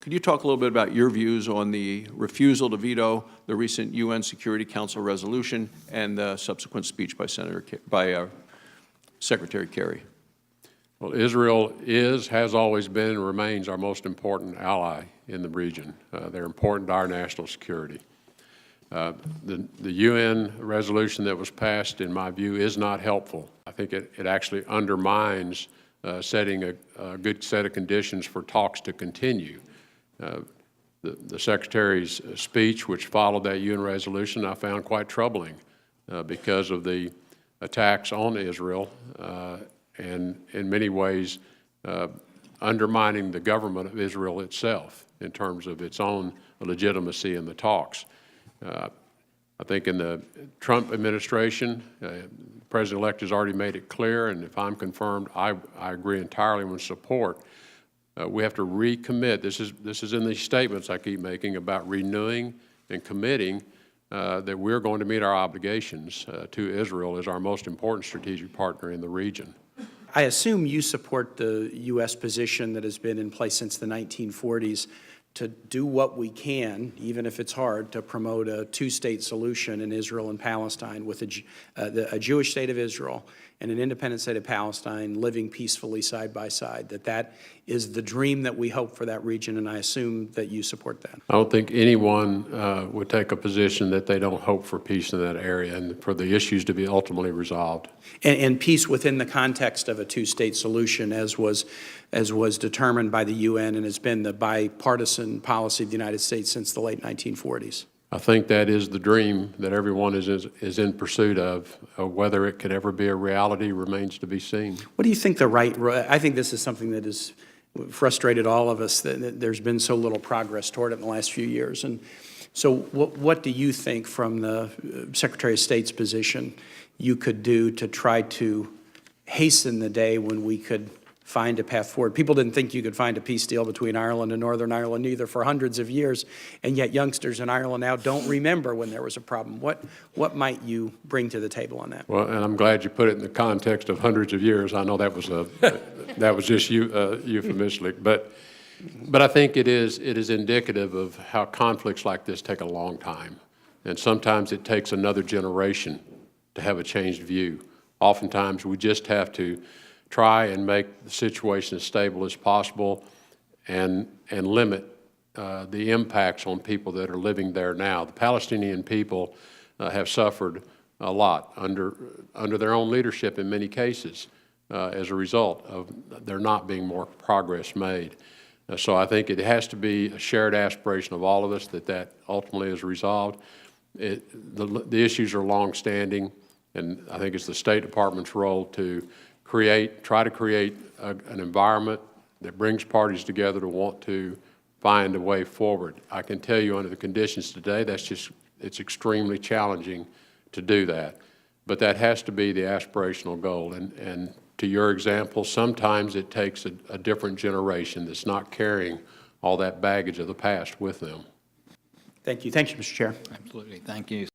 Could you talk a little bit about your views on the refusal to veto the recent UN Security Council resolution and the subsequent speech by Secretary Kerry? Well, Israel has always been, and remains our most important ally in the region. They're important to our national security. The UN resolution that was passed, in my view, is not helpful. I think it actually undermines setting a good set of conditions for talks to continue. The Secretary's speech, which followed that UN resolution, I found quite troubling because of the attacks on Israel and in many ways undermining the government of Israel itself in terms of its own legitimacy in the talks. I think in the Trump administration, the President-elect has already made it clear, and if I'm confirmed, I agree entirely with support. We have to recommit. This is in these statements I keep making about renewing and committing that we're going to meet our obligations to Israel as our most important strategic partner in the region. I assume you support the U.S. position that has been in place since the 1940s to do what we can, even if it's hard, to promote a two-state solution in Israel and Palestine with a Jewish state of Israel and an independent state of Palestine living peacefully side by side, that is the dream that we hope for that region, and I assume that you support that. I don't think anyone would take a position that they don't hope for peace in that area and for the issues to be ultimately resolved. And peace within the context of a two-state solution, as was determined by the UN and has been the bipartisan policy of the United States since the late 1940s. I think that is the dream that everyone is in pursuit of. Whether it could ever be a reality remains to be seen. What do you think I think this is something that has frustrated all of us, that there's been so little progress toward it in the last few years. And so what do you think, from the Secretary of State's position, you could do to try to hasten the day when we could find a path forward? People didn't think you could find a peace deal between Ireland and Northern Ireland either for hundreds of years, and yet youngsters in Ireland now don't remember when there was a problem. What might you bring to the table on that? Well, and I'm glad you put it in the context of hundreds of years. I know that was just euphemistic, but I think it is indicative of how conflicts like this take a long time, and sometimes it takes another generation to have a changed view. Oftentimes we just have to try and make the situation as stable as possible and limit the impacts on people that are living there now. The Palestinian people have suffered a lot under their own leadership in many cases as a result of there not being more progress made. So I think it has to be a shared aspiration of all of us that ultimately is resolved. The issues are long-standing, and I think it's the State Department's role to try to create an environment that brings parties together to want to find a way forward. I can tell you under the conditions today, it's extremely challenging to do that. But that has to be the aspirational goal. And to your example, sometimes it takes a different generation that's not carrying all that baggage of the past with them. Thank you. Thank you, Mr. Chair. Absolutely. Thank you.